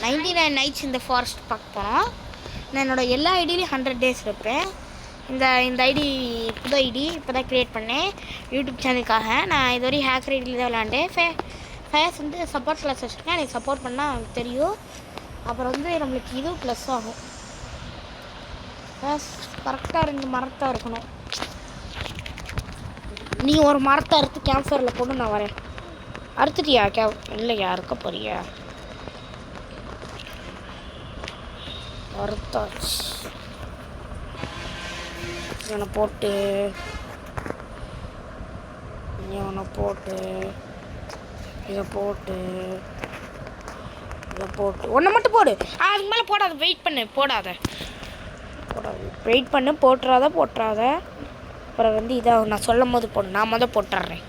99 nights இந்த forest பார்க்க போனோம். நான் என்னோடய எல்லா ஐடியிலையும் 100 days இருப்பேன். இந்த ஐடி புது ஐடி இப்போ தான் க்ரியேட் பண்ணேன் யூடியூப் சேனலுக்காக. நான் இதுவரை ஹேக்கர் ஐடியில் தான் விளாண்டேன். ஃபேஸ் வந்து சப்போர்ட் கிளாஸ் வச்சுருக்கேன். எனக்கு சப்போர்ட் பண்ணால் எனக்கு தெரியும். அப்புறம் வந்து நம்மளுக்கு இது ப்ளஸ் ஆகும். ஃபேஸ் கரெக்டாக 2 மரத்தாக இருக்கணும். நீ ஒரு மரத்தை அறுத்து கேம்ப் ஃபயரில் போட்டு நான் வரேன். அறுத்துட்டியா? இல்லையா, அறுக்க போறியா? அறுத்தாச்சு. இவனை போட்டு இதை போட்டு ஒன்றை மட்டும் போடு. அதுக்கு மேலே போடாத, வெயிட் பண்ணு, போடாத வெயிட் பண்ணு, போட்டுறாத. அப்புறம் வந்து இதை நான் சொல்லும் போது போடு. நான் முதல் போட்டுறேன்.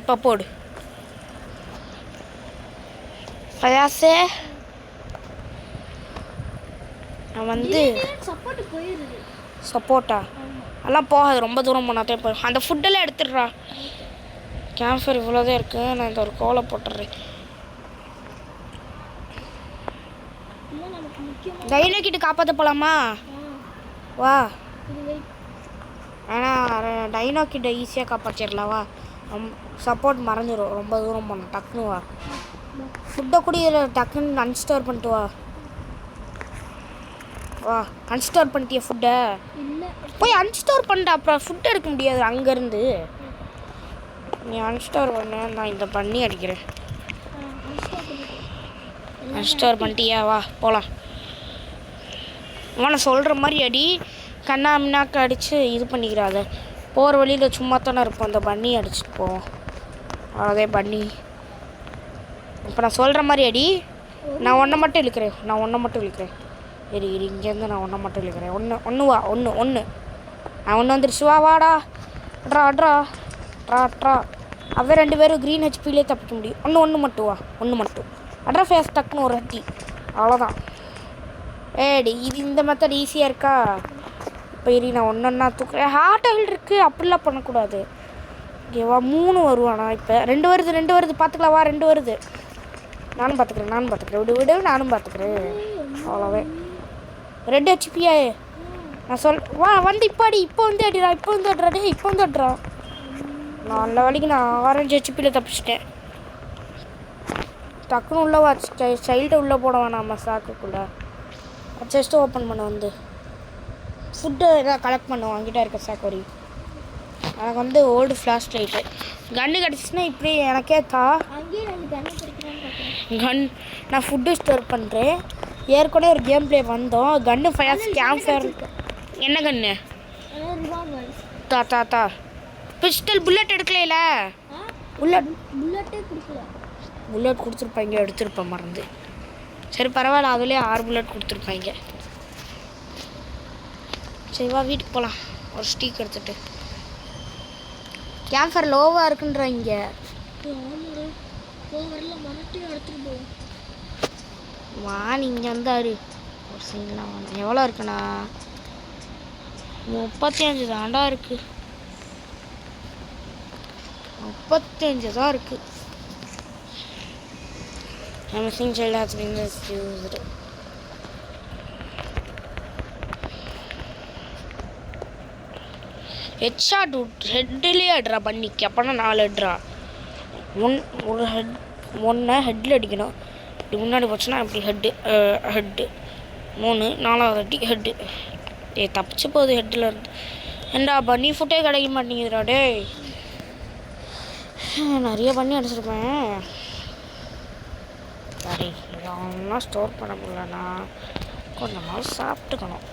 இப்போ போடு. பயாசே நான் வந்து சப்போர்ட்டா எல்லாம் போகாது, ரொம்ப தூரம் போனாதே போய் அந்த ஃபுட்டெல்லாம் எடுத்துடுறா. கேம்ஃபர் இவ்வளோதான் இருக்குது. நான் இந்த ஒரு கோலை போட்டுடுறேன். டைனோ கிட்ட காப்பாற்ற போகலாமா? வா. ஆனால் டைனோ கிட்ட ஈஸியாக காப்பாற்றிடலாம். வா. சப்போர்ட் மறைஞ்சிடும் ரொம்ப தூரம் போனோம். டக்குன்னு வா. ஃபுட்டை கூட இதில் டக்குன்னு அன்ஸ்டோர் பண்ணிட்டு வா. அன்ஸ்டோர் பண்ணிட்டிய ஃபுட்டை? போய் அன்ஸ்டோர் பண்ணிட்டு அப்புறம் ஃபுட் எடுக்க முடியாது அங்கேருந்து. நீ அன்ஸ்டோர் பண்ண, நான் இந்த பண்ணி அடிக்கிறேன். அன்ஸ்டோர் பண்ணிட்டியா? வா போகலாம். நான் சொல்கிற மாதிரி அடி. கண்ணாமினாக்க அடித்து இது பண்ணிக்கிறாத. போகிற வழியில் சும்மா தானே இருப்போம். அந்த பண்ணி அடிச்சுட்டு போவோம். அதே பண்ணி. இப்போ நான் சொல்கிற மாதிரி அடி. நான் ஒன்றை மட்டும் இழுக்கிறேன். சரி இங்கேருந்து நான் ஒன்றை மட்டும் இழுக்கிறேன். ஒன்று வா. ஒன்று நான் ஒன்று வந்துடுச்சு. வாடா. ட்ரா. அவன் 2 பேரும் க்ரீன் ஹெச்பிலே தப்பிக்க முடியும். ஒன்று மட்டும் வா. மட்டும் அட்ரா. ஃபேஸ் டக்குன்னு ஒரு ஹட்டி. அவ்வளோதான். இது இந்த மெத்தட் ஈஸியாக இருக்கா? இப்போ நான் ஒன்றா தூக்குறேன். ஹார்ட் ஆயில் இருக்குது. அப்படிலாம் பண்ணக்கூடாது. ஓகேவா? 3 வருவானா? இப்போ 2 வருது. பார்த்துக்கலாம். வா, 2 வருது. நானும் பார்த்துக்கிறேன். விடு நானும் பார்த்துக்கிறேன். அவ்வளோவே. 2 ஹெச்பியா? நான் வா வந்து இப்போ வந்து அடிறா. நல்ல வழிக்கு நான் ஆரஞ்சு ஹெச்பியில் தப்பிச்சிட்டேன். டக்குன்னு உள்ளே வா. சைல்டு உள்ளே போட வேணாமா சாக்குக்குள்ளே. செஸ்ட்டு ஓப்பன் பண்ண வந்து ஃபுட்டு எதாவது கலெக்ட் பண்ண வாங்கிட்டே இருக்க சாக்கோரி. எனக்கு வந்து ஓல்டு ஃப்ளாஷ் லைட்டு கன்று கிடச்சிச்சின்னா இப்படி எனக்கே கன். நான் ஃபுட்டு ஸ்டோர் பண்ணுறேன். ஏற்கனவே ஒரு கேம் ப்ளே வந்தோம். கன்று ஃபயர்ஸ் கேம்ப் ஃபயர். என்ன கன்று? தா பிஸ்டல் புல்லட் எடுக்கல. புல்லட் கொடுத்துருப்பாங்க. எடுத்துருப்பேன் மறந்து. சரி பரவாயில்ல, அதுலேயே 6 புல்லட் கொடுத்துருப்பாங்க. சரி வா வீட்டுக்கு போகலாம். ஒரு ஸ்டீக் எடுத்துகிட்டு. கேம்ஃபர் லோவாக இருக்குன்றாங்க. வா நீங்கள் வந்து ஒரு சீன்லாம் வந்து எவ்வளோ இருக்குண்ணா? 35 தாண்டா இருக்குது. 35 தான் இருக்குது. Everything child has been used. Headshot ஹெட்லேயே அட்ரா பண்ணிக்க. அப்போனா 4 அட்ரா. ஒரு ஒன்றை ஹெட்டில் அடிக்கணும். இப்படி முன்னாடி போச்சுன்னா இப்படி ஹெட்டு 3 4வது அடி ஹெட்டு. தப்பிச்சு போகுது ஹெட்டில் இருந்து. ஏண்டா பன்னி ஃபுட்டே கிடைக்க மாட்டேங்குதுடா. நிறைய பண்ணி அடிச்சிருப்பேன். சரி இதெல்லாம் ஸ்டோர் பண்ண முடியலண்ணா. கொஞ்சம் நாள் சாப்பிட்டுக்கணும்.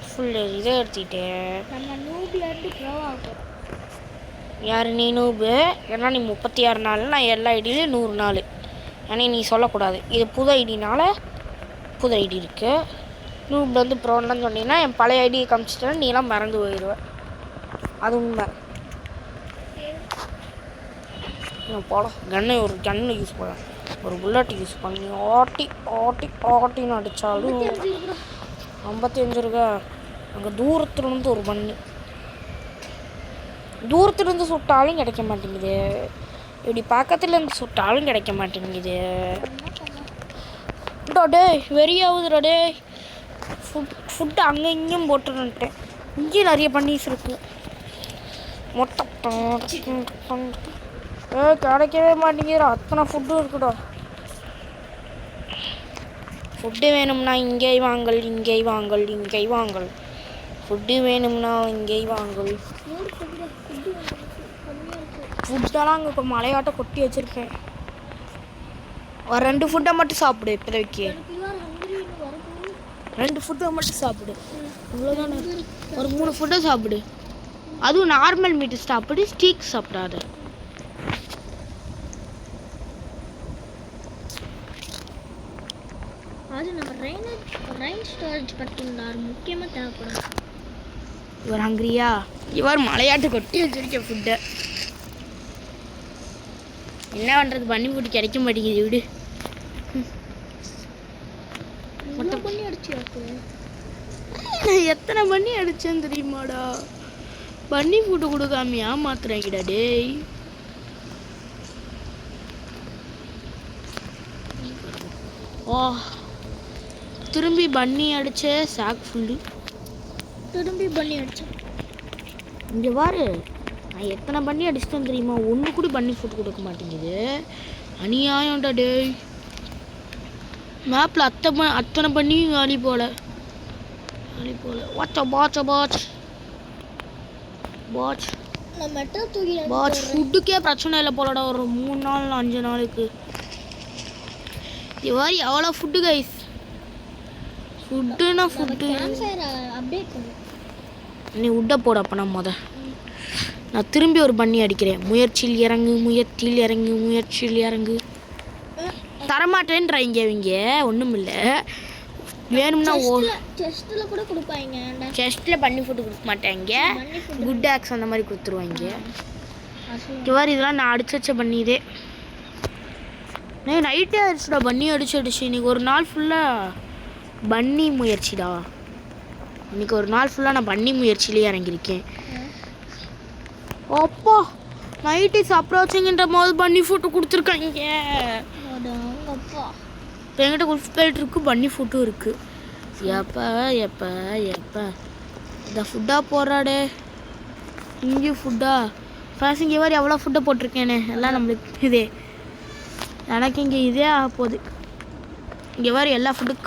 ஃபுல்லு இதை எடுத்துக்கிட்டு. யார் நீ? நூபு. ஏன்னா நீ 36 நாள், நான் எல்லா ஐடியிலையும் 100 நாள். ஏன்னா நீ சொல்லக்கூடாது. இது புது ஐடினால புது ஐடி இருக்குது. நூபில் வந்து ப்ரோன்லாம் சொன்னீங்கன்னா என் பழைய ஐடியை காமிச்சிட்டேன்னா நீலாம் மறந்து போயிடுவேன். அது உண்மை. போடும் ஒரு கன்று யூஸ் பண்ண, ஒரு புல்லட் யூஸ் பண்ணி ஆட்டின்னு அடித்தாலும் 55 இருக்கா. அங்கே தூரத்துலேருந்து ஒரு பண்ணு, தூரத்துலேருந்து சுட்டாலும் கிடைக்க மாட்டேங்குது. இப்படி பக்கத்தில் இருந்து சுட்டாலும் கிடைக்க மாட்டேங்குது. டே வெறியாகுதுடா டே. ஃபுட்டு அங்கே இங்கேயும் போட்டுருந்துட்டேன். இங்கேயும் நிறைய பன்னீஸ் இருக்கு. மொட்டை கிடைக்கவே மாட்டேங்கிற அத்தனை ஃபுட்டும் இருக்குடா. ஃபுட்டு வேணும்னா இங்கே வாங்கல், இங்கே வாங்கல், இங்கே வாங்கல். ஃபுட்டு வேணும்னா இங்கே வாங்கல். ஃபுட்டெல்லாம் அங்கே மலையாட்ட கொட்டி வச்சுருக்கேன். ஒரு 2 ஃபுட்டை மட்டும் சாப்பிடு. இப்போதைக்கு 2 ஃபுட்டை மட்டும் சாப்பிடு. இவ்வளோதானே. ஒரு 3 ஃபுட்டை சாப்பிடு. அதுவும் நார்மல் மீட்டு சாப்பிடு, ஸ்டீக் சாப்பிடாது. அது நம்ம ரெயின் ஸ்டோரேஜ் பற்றினார் முக்கியமாக தேவைப்படும். இவர் ஹங்கிரியா? இவர் மலையாட்டு கொட்டி வச்சிருக்க ஃபுட்டை என்ன பண்ணுறது? பண்ணி ஃபுட்டு கிடைக்க மாட்டேங்குது. விடு. பண்ணி அடிச்சு நான் எத்தனை பண்ணி அடிச்சேன்னு தெரியுமாடா? பண்ணி ஃபுட்டு கொடுக்காமையா மாத்துறாங்கடா டேய். ஓ திரும்பி பண்ணி அடிச்ச சாக் ஃபுல்லு. திரும்பி பண்ணி அடிச்சேன். இங்கே பாரு, நான் எத்தனை பண்ணி அடிச்சிட்டேன் தெரியுமா? ஒன்று கூட பண்ணி ஃபுட்டு கொடுக்க மாட்டேங்குது. அநியாயம்டா டேய். மேப்பில் அத்தனை பண்ணி வாலி போல வாட்சா பாட்சா பாட்ச் பாட்ச் பாட்ச். ஃபுட்டுக்கே பிரச்சனை இல்லை போலடா. ஒரு 3 நாள் 5 நாளுக்கு இது மாதிரி எவ்வளோ ஃபுட்டு கைஸ். ஃபுட்டுனா ஃபுட்டு. நீ உட்ட போட அப்போ நான் திரும்பி ஒரு பண்ணி அடிக்கிறேன். முயற்சியில் இறங்கு, முயற்சியில் இறங்கு, முயற்சியில் இறங்கு. தரமாட்டேன்றாங்க இவங்க. ஒன்றும் இல்லை, வேணும்னா செஸ்ட்டில் கூட கொடுப்பாங்க. செஸ்ட்டில் பண்ணி ஃபுட்டு கொடுக்க மாட்டாங்க. குட் ஆக்ஸ் அந்த மாதிரி கொடுத்துருவாங்க. இவ்வாறு இதெல்லாம் நான் அடிச்சு வச்ச பண்ணிதே. நைட்டே ஆயிடுச்சுடா பண்ணி அடிச்சு. இன்னைக்கு ஒரு நாள் ஃபுல்லாக பண்ணி முயற்சிடா. இன்னைக்கு ஒரு நாள் ஃபுல்லாக நான் பண்ணி முயற்சியிலே இறங்கியிருக்கேன். அப்பா நைட்டு சாப்பிடாச்சுங்கன்ற போது பண்ணி ஃபுட்டு கொடுத்துருக்காங்க. இப்போ என்கிட்ட குல்ஃப் பெல்ட் இருக்குது, பண்ணி ஃபுட்டும் இருக்குது. எப்போ இந்த ஃபுட்டாக போடுறாடே. இங்கேயும் ஃபுட்டா ஃபர்ஸ்ட் இங்கே மாதிரி எவ்வளோ ஃபுட்டை போட்டிருக்கேனே. எல்லாம் நம்மளுக்கு இதே எனக்கு இங்கே இதே ஆக போகுது. இங்கே மாதிரி எல்லா ஃபுட்டும்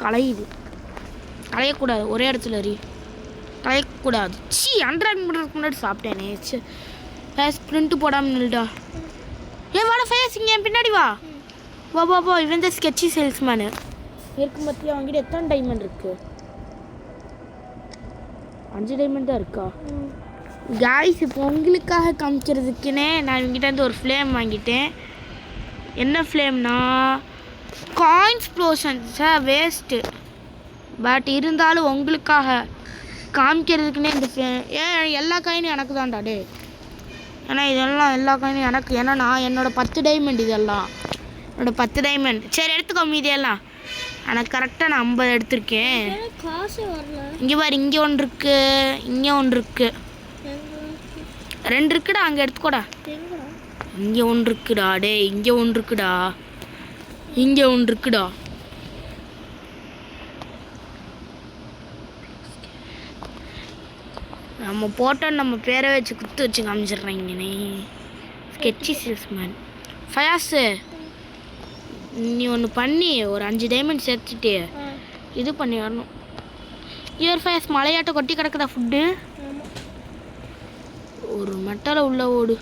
களையக்கூடாது. ஒரே இடத்துல களையக்கூடாது. 100 மீட்டருக்கு முன்னாடி சாப்பிட்டேனே. ஃபேஸ் பிரிண்ட்டு போடாமல் நில்டா. வாடா ஃபேஸ் இங்கே என் பின்னாடி வா. வா இவன் தான் ஸ்கெட்சி சேல்ஸ்மேனு. இருக்கு மத்தியா அவங்ககிட்ட எத்தனை டைமண்ட் இருக்கு? 5 டைமண்ட் தான் இருக்கா? காய்ஸ் இப்போ உங்களுக்காக காமிக்கிறதுக்குன்னே நான் இவங்ககிட்ட இருந்து ஒரு ஃப்ளேம் வாங்கிட்டேன். என்ன ஃப்ளேம்னா காயின்ஸ் ப்ளோஷன்ஸை வேஸ்ட்டு. பட் இருந்தாலும் உங்களுக்காக காமிக்கிறதுக்குன்னே இந்த எல்லா காயினும் எனக்கு தான்டா டே. ஏன்னா இதெல்லாம் எல்லா காயினும் எனக்கு. ஏன்னா நான் என்னோடய 10 டைமண்ட் இதெல்லாம் என்னோட 10 டைமண்ட். சரி எடுத்துக்கோ மீதியெல்லாம். எனக்கு கரெக்டாக நான் 50 எடுத்திருக்கேன். இங்கே பாரு, இங்கே ஒன்று இருக்குது, இங்கே ஒன்று இருக்குது, 2 இருக்குடா. அங்கே எடுத்துக்கோடா. இங்கே ஒன்று இருக்குடா டே. இங்கே ஒன்று இருக்குடா. இங்கே ஒன்று இருக்குடா. நம்ம போட்டால் நம்ம பேரை வச்சு குத்து வச்சு காமிச்சிட்றாங்கண்ணே. ஸ்கெட்சி சேல்ஸ்மேன் ஃபயாஸு, நீ ஒன்று பண்ணி ஒரு 5 டைமண்ட் சேர்த்துட்டு இது பண்ணி வரணும். இவர் ஃபயாஸ் மலையாட்ட கொட்டி கிடக்குதா ஃபுட்டு? ஒரு மெட்டலை உள்ள ஓடு.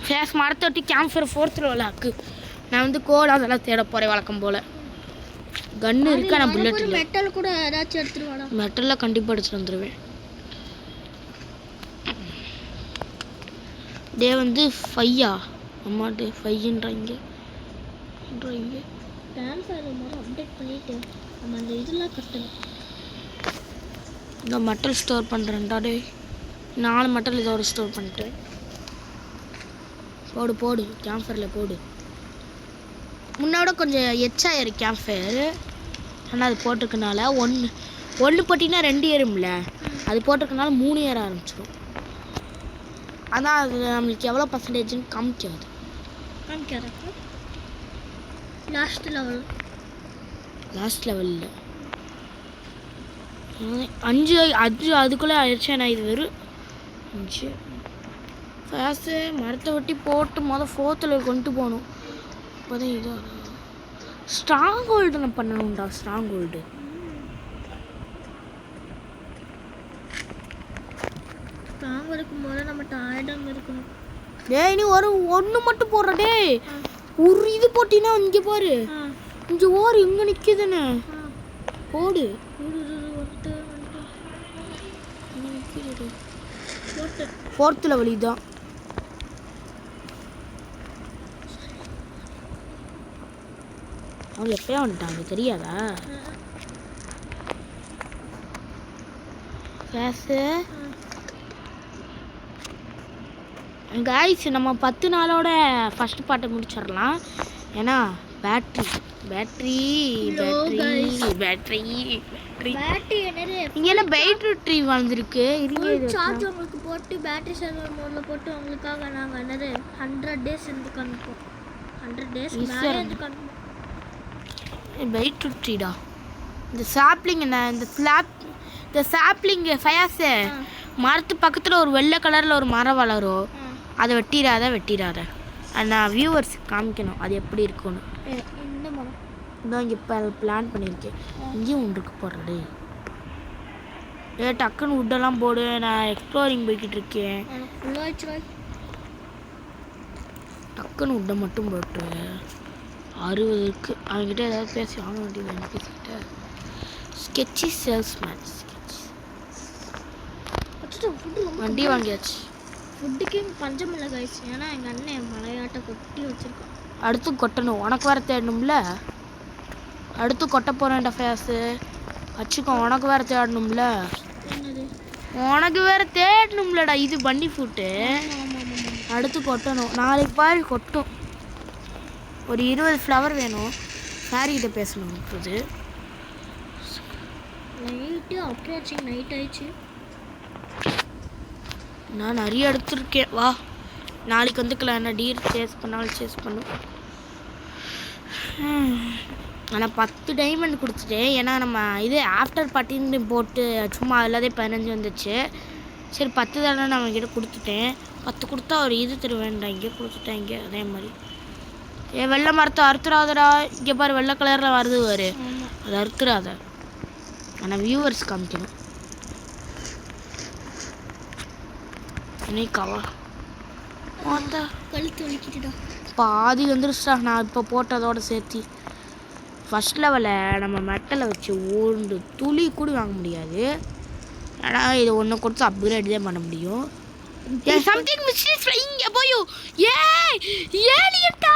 ஃபேஸ் மரத்தை ஒட்டி கேம்ஃபர் 4th லெவலாக்கு. நான் வந்து கோல் அதெல்லாம் தேட போகிறேன் வழக்கம் போல். கன்று இருக்கு, ஆனால் புல்லட் இல்லை. மெட்டல் கூட ஏதாச்சும் எடுத்துருவாடா. மெட்டலில் கண்டிப்பாக எடுத்துகிட்டு வந்துடுவேன். டே வந்து 5 அம்மாட்டு 5ன்றாங்க. அப்டேட் பண்ணிட்டு நம்ம அந்த இதெல்லாம் கட்டணும். இந்த மெட்டல் ஸ்டோர் பண்ணுறேன்டா டே. 4 மெட்டல் இதோட ஸ்டோர் பண்ணிட்டேன். போடு கேம்ஃபரில் போடு. முன்னோட கொஞ்சம் எச்சாயிரு கேம்ஃபயர். ஆனால் அது போட்டிருக்கனால ஒன்று போட்டிங்கன்னா 2 ஏறும்ல. அது போட்டிருக்கனால 3 ஏற ஆரம்பிச்சிடும். ஆனால் அது நம்மளுக்கு எவ்வளோ பர்சன்டேஜ்னு காமிக்காது. காமிக்கிறப்ப லாஸ்ட் லெவல் இல்லை 5 அதுக்குள்ளே ஆயிடுச்சு. நான் இது வெறும் 5 ஃபேஸு மரத்தை வெட்டி போட்டு 4th level கொண்டு போகணும். அப்போதான் இதாக ஸ்ட்ராங் ஹோல்டு நான் பண்ணணும்டா. ஸ்ட்ராங் ஹோல்டு இருக்கும்போது நம்ம டாய்டம் இருக்கணும். டேய் நீ ஒன்று மட்டும் போடுற. டேய் ஒரு இது போட்டினா இங்கே பாரு, இங்கே ஓர் இங்கே நிற்கிதுன்னு போடு. 4th level இதுதான். அவங்க எப்பயா வந்துட்டாங்க தெரியாதா? ஃபேஸு காய்ஸ் நம்ம 10 நாளோட ஃபர்ஸ்ட் பார்ட்டை முடிச்சிடலாம். ஏன்னா பேட்ரி இங்கே எல்லாம் பேட்டரி வந்திருக்கு. சார்ஜ் உங்களுக்கு போட்டு பேட்டரி சர்வர் மோடில் போட்டு உங்களுக்காக நாங்கள் என்னது 100 days இருந்து அனுப்போம். 100 days மேலே இருந்து அனுப்போம். பேட்டரிடா இந்த சாப்ளிங் என்ன இந்த சாப்ளிங் ஃபயர்ஸு மரத்து பக்கத்தில் ஒரு வெள்ளை கலரில் ஒரு மரம் வளரும். அதை வெட்டிடாத. நான் வியூவர்ஸுக்கு காமிக்கணும் அது எப்படி இருக்குன்னு. இதான் இங்கே இப்போ பிளான் பண்ணியிருக்கேன். இங்கேயும் ஒன்று இருக்கு போடுறே. டக்குன்னு உட்டெல்லாம் போடு. நான் எக்ஸ்ப்ளோரிங் போய்கிட்டு இருக்கேன். டக்குன்னு உட்டை மட்டும் போட்டு 60 இருக்கு. அவங்ககிட்ட ஏதாவது பேசி வாங்க வேண்டியது. பேசிக்கிட்ட ஸ்கெட்சி சேல்ஸ்மேன் வண்டி வாங்கியாச்சு. ஃபுட்டுக்கு பஞ்சம் இல்லை கைஸ். ஏன்னா எங்கள் அண்ணன் மலையாட்டை கொட்டி வச்சுருக்கான். அடுத்து கொட்டணும். உனக்கு வேறு தேடணும்ல. அடுத்து கொட்ட போகிறேன்டா ஃபேஸு வச்சுக்கோ. உனக்கு வேறு தேடணும்ல. உனக்கு வேறு தேடணும்லடா. இது பன்னி ஃபுட்டு. அடுத்து கொட்டணும். நாளைக்கு பாரு கொட்டும். ஒரு 20 ஃப்ளவர் வேணும். சாரிக்கிட்ட பேசணும். இது நைட்டு அப்ரோச்சிங் நைட் ஆயிடுச்சு. நான் நிறைய எடுத்துருக்கேன். வா நாளைக்கு வந்துக்கலாம். என்ன டீர் சேஸ் பண்ணாலும் சேஸ் பண்ணும். ஆனால் 10 டைமண்ட் கொடுத்துட்டேன். ஏன்னா நம்ம இது ஆஃப்டர் பார்ட்டின்னு போட்டு சும்மா இல்லாதே 15 வந்துச்சு. சரி 10 தானே நான் அவங்ககிட்ட கொடுத்துட்டேன். 10 கொடுத்தா ஒரு இது தருவேன்டா. இங்கே கொடுத்துட்டேன். இங்கே அதே மாதிரி வெள்ளை மரத்தை அறுத்துறாதடா. இங்கே பாரு வெள்ளை கலரில் வருது பாரு. அதை அறுத்துறாத. ஆனால் வியூவர்ஸ் காமிக்கணும். இன்னைக்காவா கழுத்து வலிக்கிட்டுடா. பாதி வந்துருச்சா. நான் இப்போ போட்டதோட சேர்த்து ஃபர்ஸ்ட் லெவலில் நம்ம மெட்டலை வச்சு ஓண்டு துளி கூட வாங்க முடியாது. ஏன்னா இது ஒன்று கொடுத்து அப்கிரேட் தான் பண்ண முடியும். சம்திங் மிஸ்டேக்ஸ் இங்கே போய் ஏலியன்டா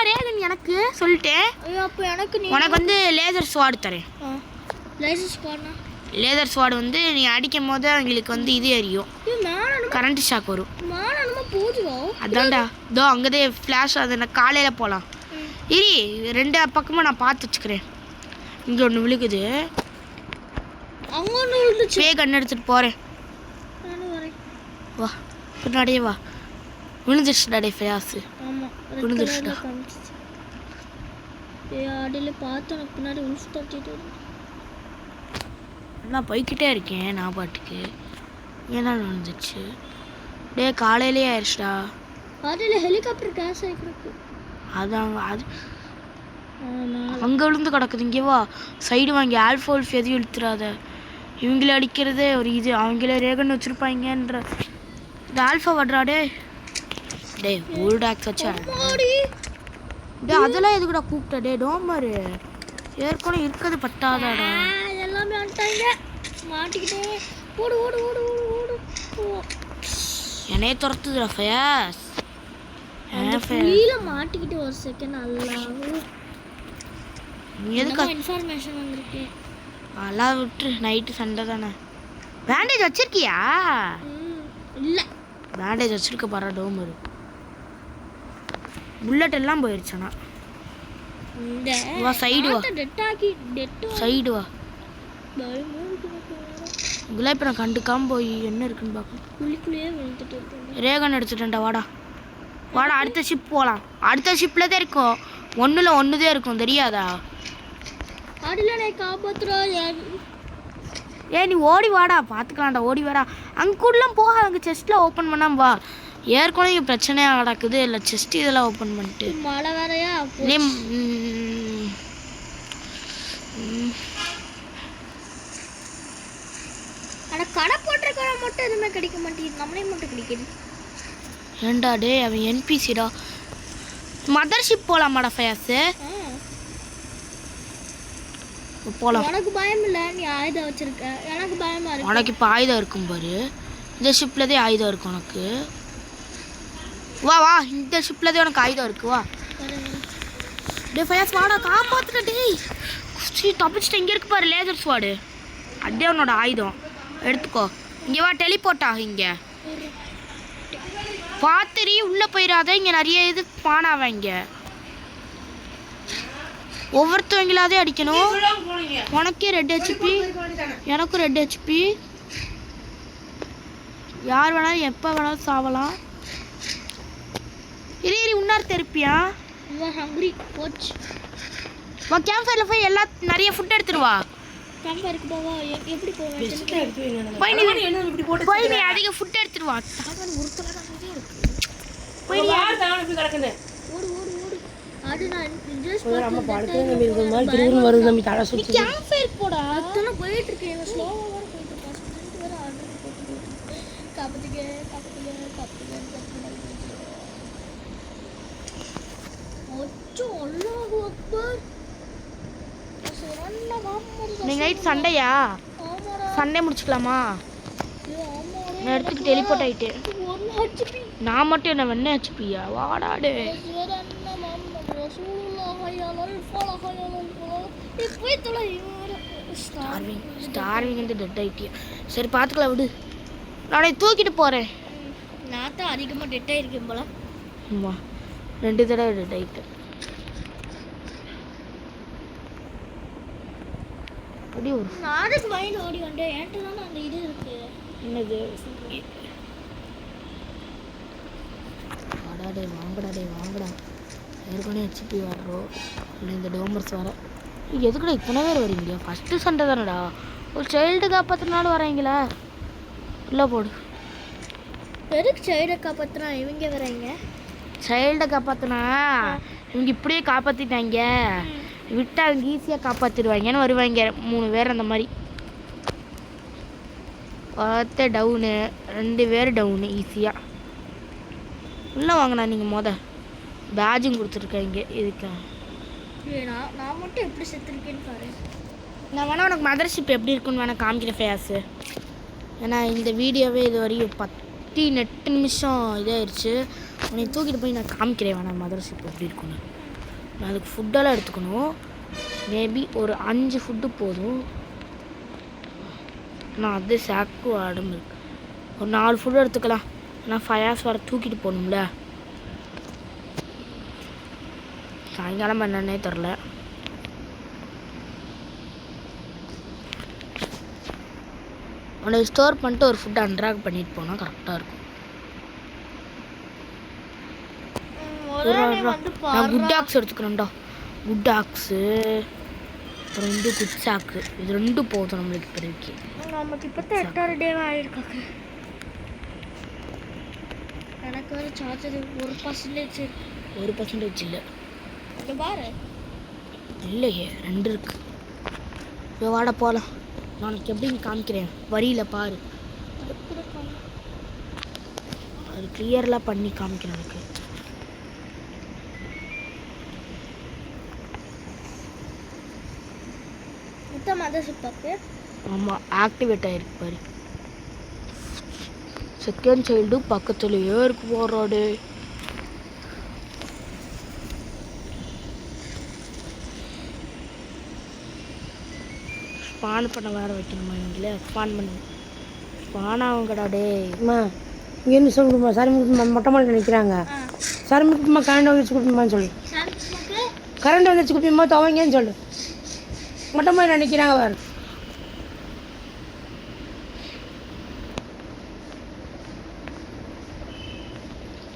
ரேகன் எனக்கு சொல்லிட்டேன். அப்போ எனக்கு உனக்கு வந்து லேசர் ஸ்வாட் தரேன். லேசர் ஸ்வாட் வந்து நீ அடிக்கும் போது அவங்களுக்கு வந்து இது எரியும். கரண்ட் ஷாக் வரும். அதான்டா இதோ அங்கதே ஃப்ளாஷ். அது நான் காலையில் போகலாம். இரி 2 பக்கமும் நான் பார்த்து வச்சுக்கிறேன். இங்கே ஒன்று விழுகுது. கண்ணு எடுத்துகிட்டு போகிறேன். வா பின்னாடியே வா. விழுந்துருச்சுடாடே ஃபயாஸு. விழுந்துருச்சுடா. நான் போய்கிட்டே இருக்கேன் நான் பாட்டுக்கு. ஏன்னா விழுந்துச்சு. டே காலையிலே ஆயிடுச்சுடா. காலையில் ஹெலிகாப்டர் கிராஷ் ஆகிருக்கு. அதான் அது அங்கே விழுந்து கிடக்குது. இங்கே வா சைடு வாங்கி ஆல்ஃபோல்ஃப் எதையும் இழுத்துறாத. இவங்களே அடிக்கிறதே ஒரு இது. அவங்களே ரேகன் வச்சுருப்பாங்கன்ற இந்த ஆல்ஃபா வட்றா. டே ஓல்டு ஆக்ஸ் வச்சு டே அதெல்லாம் எதுக்குடா கூப்பிட்ட. டே டோமரு ஏற்கனவே இருக்கிறது பட்டாதாடா. எல்லாமே வந்துட்டாங்க. மாட்டிக்கிட்டே ஓடு ஓடு ஓடு ஓடு ஓடு. என்னையே துரத்துதுடா ஃபயாஸ். மாட்டிக்கிட்டு ஒரு செகண்ட் அல்லாவும் எதுக்கு இன்ஃபர்மேஷன் வந்திருக்கு. அதெல்லாம் விட்டு நைட்டு சண்டை தானே. பேண்டேஜ் வச்சிருக்கியா? இல்லை பேண்டேஜ் வச்சிருக்க பாரு. டோமரு புல்லட் எல்லாம் போயிடுச்சுனா. வா சைடு வா. சைடு வா. இதெல்லாம் இப்போ நான் கண்டுக்காமல் போய் என்ன இருக்குன்னு பார்க்கணும். குழிக்குள்ளேயே விழுந்துட்டு இருக்கேன். ரேகன் எடுத்துட்டேன்டா வாடா. வாடா அடுத்த ஷிப் போகலாம். அடுத்த ஷிப்பில் தான் இருக்கும். ஒன்றில் ஒன்று தான் இருக்கும் தெரியாதா? அடிலனை காப்பாத்துறோம். நீ ஓடி வாடா பார்த்துக்கலாம்டா. ஓடி வாடா. அங்கே கூடலாம் போக அங்கே செஸ்ட்டில் ஓப்பன் பண்ணாம வா. ஏற்கனவே இங்கே பிரச்சனையாக நடக்குது. இல்லை செஸ்ட் இதெல்லாம் ஓப்பன் பண்ணிட்டு மழை வேறையா நீ ஆனால் கடை போட்டிருக்கிற மட்டும் எதுவுமே கிடைக்க மாட்டேங்குது. நம்மளே மட்டும் கிடைக்குது. ஏண்டா டே அவன் என்பிசிடா. மதர்ஷிப் போகலாமாடா ஃபயாஸு? போகலாம். உனக்கு பயம் இல்லை, நீ ஆயுதம் வச்சிருக்க. எனக்கு பயமா இருக்கு. உனக்கு இப்போ ஆயுதம் இருக்கும் பாரு. இந்த ஷிப்பில் தான் ஆயுதம் இருக்கு உனக்கு. வா வா இந்த ஷிப்பில் தான் உனக்கு ஆயுதம் இருக்கு. வா டே ஃபயாஸ் வாடா காப்பாற்றுடா. டேய் தப்பிச்சுட்டு இங்கே இருக்கு பாரு லேசர் ஸ்வாடு. அதே உன்னோட ஆயுதம் எடுத்துக்கோ. இங்கே வா டெலிபோர்ட் ஆகும். இங்கே பார்த்துரி உள்ளே போயிடாத. இங்கே நிறைய இது பானாவ. இங்கே ஒவ்வொருத்தவங்களாதே அடிக்கணும். உனக்கே ரெட் ஹெச்பி, எனக்கும் ரெட் ஹெச்பி. யார் வேணாலும் எப்போ வேணாலும் சாவலாம். இரு உன்னார் தெரிப்பியா? ஹங்கிரி போச்சு. வா கேம்ப் ஃபயரில் போய் எல்லா நிறைய ஃபுட் எடுத்துருவா. கேம்ப் ஃபயருக்கு போவா? எப்படி போவேன்? போய் நீ அதிக ஃபுட் எடுத்துருவா. போய் நீ ஓடு ஓடு ஓடு. அது நான் ஜஸ்ட் கேம்ப் ஃபயர் போடா. அத்தனை போயிட்டு இருக்கேன். இவன் ஸ்லோவாக வர போயிட்டு இருக்கான். சொல்லிட்டு வேற ஆர்டர் போட்டு காப்பத்துக்கு அல்லாஹு அக்பர். நீங்கள் நைட் சண்டையா? சண்டே முடிச்சுக்கலாமா? நான் எடுத்துக்கிட்டு டெலிபோர்ட் ஆகிட்டு. நான் மட்டும் என்ன வெண்ண ஹெச்பியா? வாடாடு. ஸ்டார்விங் வந்து டெட் ஆகிட்டியா? சரி பார்த்துக்கலாம் விடு. நானே தூக்கிட்டு போகிறேன். நான் தான் அதிகமாக டெட் ஆகிருக்கேன் போல. ஆமாம் 2 தடவை டெட் ஆகிட்டேன். அப்படி ஒரு நானுக்கு மைண்ட் ஓடி வந்தேன். என்கிட்ட தானே அந்த இது இருக்கு. என்னது? வாடாடே வாங்கடா. ஏற்கனவே ஹெச்பி வர்றோம். இல்லை இந்த டோமர்ஸ் வர. எதுக்குடா இத்தனை பேர் வரீங்களா? ஃபஸ்ட்டு சண்டை தானடா. ஒரு சைல்டு காப்பாற்றினாலும் வரீங்களா? இல்லை போடு. எதுக்கு சைல்டை காப்பாற்றினா இவங்க வராங்க? சைல்டை காப்பாற்றினா இவங்க இப்படியே காப்பாற்றிட்டாங்க. விட்டு அவங்க ஈஸியாக காப்பாற்றிடுவாங்கன்னு வருவாங்க 3 பேர் அந்த மாதிரி. பார்த்த டவுனு 2 பேர் டவுனு ஈஸியாக. உள்ளே வாங்கினா நீங்கள் பேட்ஜும் கொடுத்துருக்காங்க. இதுக்கு நான் மட்டும் எப்படி செத்துருக்கேன்னு பாரு. நான் வேணா உனக்கு மதர்ஷிப் எப்படி இருக்குன்னு வேணால் காமிக்கிறேன் ஃபேஸு. ஏன்னா இந்த வீடியோவே இது வரையும் 18 நிமிஷம் இதாகிடுச்சு. உன்னை தூக்கிட்டு போய் நான் காமிக்கிறேன் வேணா மதர்ஷிப் எப்படி இருக்குன்னு. நான் அதுக்கு ஃபுட்டெல்லாம் எடுத்துக்கணும். மேபி ஒரு 5 ஃபுட்டு போதும். நான் அது சாக்கு ஆடும் இருக்கு. ஒரு 4 ஃபுட்டு எடுத்துக்கலாம். நான் ஃபயாஸ் வர தூக்கிட்டு போகணும்ல. சாயங்காலம் என்னன்னே தெரில. உனக்கு ஸ்டோர் பண்ணிட்டு ஒரு ஃபுட்டு அன்ட்ராக் பண்ணிட்டு போனால் கரெக்டாக இருக்கும். நான் குட் டாக்ஸ் எடுத்துக்கிறேன்டா. குட் டாக்ஸு 2 குட் சாக்கு. இது 2 போதும் நம்மளுக்கு இப்போதைக்கு. நமக்கு இப்போ தான் 8 டே ஆகிருக்காங்க. எனக்கு ஒரு சார்ஜர் 1% 1% இல்லை. இங்கே பாரு. இல்லையே 2 இருக்கு. இப்போ வாட போகலாம். நான் உனக்கு எப்படின்னு காமிக்கிறேன். வரியில் பாரு. அது கிளியர்லாம் பண்ணி காமிக்கிறேன் எனக்கு. மதர்ஷிப்பாக்கு ஆமாம் ஆக்டிவேட் ஆகிருக்கு பாரு. செகண்ட் சைல்டு பக்கத்துலேயே இருக்கு போகிறாடு. ஸ்பான் பண்ண வேற வைக்கணுமா? இவங்களே ஸ்பான் பண்ணு. ஸ்பான் ஆகுங்கடா டே. அம்மா இங்கேருந்து சொல்லுமா சாரி மொட்டை மாடி நினைக்கிறாங்க. சாரி முட்டுமா கரண்ட் வந்துச்சு குப்பிமான்னு சொல்லு. கரண்ட் வந்துச்சு குப்பிமா துவங்கன்னு சொல்லு. மொட்டை மாடி நினைக்கிறாங்க வேறு.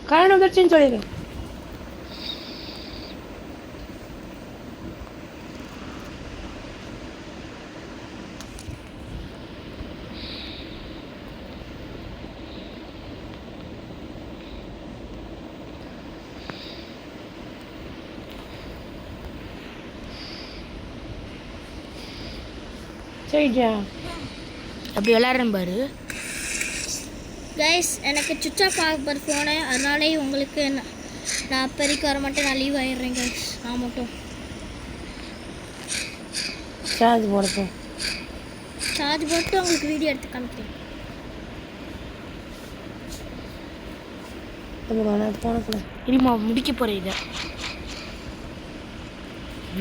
கரண்ட் வந்துருச்சுன்னு சொல்லிடு. சரிடா அப்படி விளையாடுறேன் பாரு. கைஸ் எனக்கு சுவிட்ச் ஆஃப் ஆக போகிற ஃபோனு, அதனாலே உங்களுக்கு நான் அப்போதைக்கு வர மாட்டேன், நான் லீவ் ஆயிடுறேன் கைஸ். நான் மட்டும் சார்ஜ் போடுறது. சார்ஜ் போட்டு உங்களுக்கு வீடியோ எடுத்து காமிக்கிறேன். போனக்குள்ள இருமா முடிக்க போகிறேன். இதை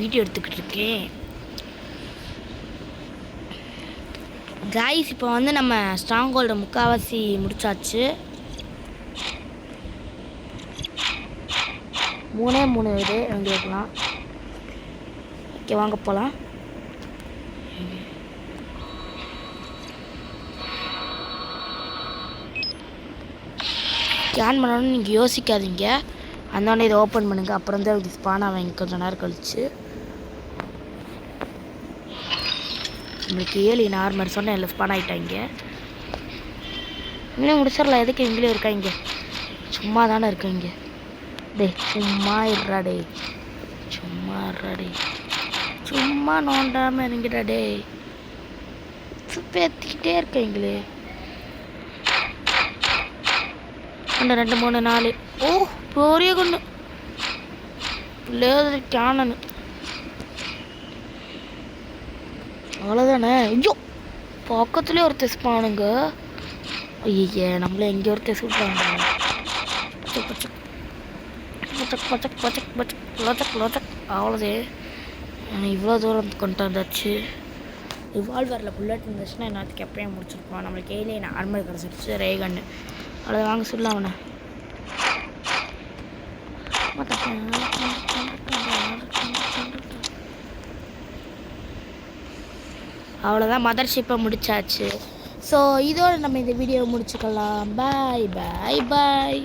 வீடியோ எடுத்துக்கிட்டு இருக்கேன். கைஸ் இப்போ வந்து நம்ம ஸ்ட்ராங் ஹோல்டை முக்கால்வாசி முடிச்சாச்சு. 3 இது எங்களுக்குலாம். ஓகே வாங்க போகலாம். ஸ்கேன் பண்ணணும்னு நீங்கள் யோசிக்காதீங்க. அந்தோடனே இதை ஓப்பன் பண்ணுங்கள். அப்புறம் தான் இது ஸ்பான் ஆவாங்க கொஞ்சம் நேரம் கழிச்சு. நம்மளுக்கு 7 நார்மல் சொன்ன எல்லாம் ஸ்பான் ஆகிட்டாங்க. இன்னும் முடிச்சிடலாம். எதுக்கு இங்கேயும் இருக்காங்க? சும்மா தானே இருக்காங்க. டே சும்மா இருடா டே, சும்மா இருடா டே, சும்மா நோண்டாமல் இருங்கடா டே. பேத்திக்கிட்டே இருக்காங்களே. 1 2 3 4. ஓ பெரிய கொண்டு லேது கேனனு. அவ்வளோதானே. ஐயோ பக்கத்துலேயே ஒருத்தர் ஸ்பானுங்க. ஐயே நம்மள எங்கே ஒருத்தர் சொல்கிறாங்க. பச்சக் பச்சக் பச்சக் பச்சக் பச்சக் லோச்சக் லோச்சக். அவ்வளோதே. இவ்வளோ தூரம் கொண்டு வந்தாச்சு. ரிவால்வரில் புல்லட் இருந்துச்சுன்னா என்னத்துக்கு எப்பயும் முடிச்சிருப்போம். நம்மளுக்கு ஏலியே நார்மல் கிடச்சிருச்சு. ரேகன்னு அவ்வளோ வாங்க சொல்ல அவனை. அவ்வளோதான், மதர்ஷிப்பை முடிச்சாச்சு. ஸோ இதோடு நம்ம இந்த வீடியோவை முடிச்சுக்கலாம். பாய் பாய் பாய்.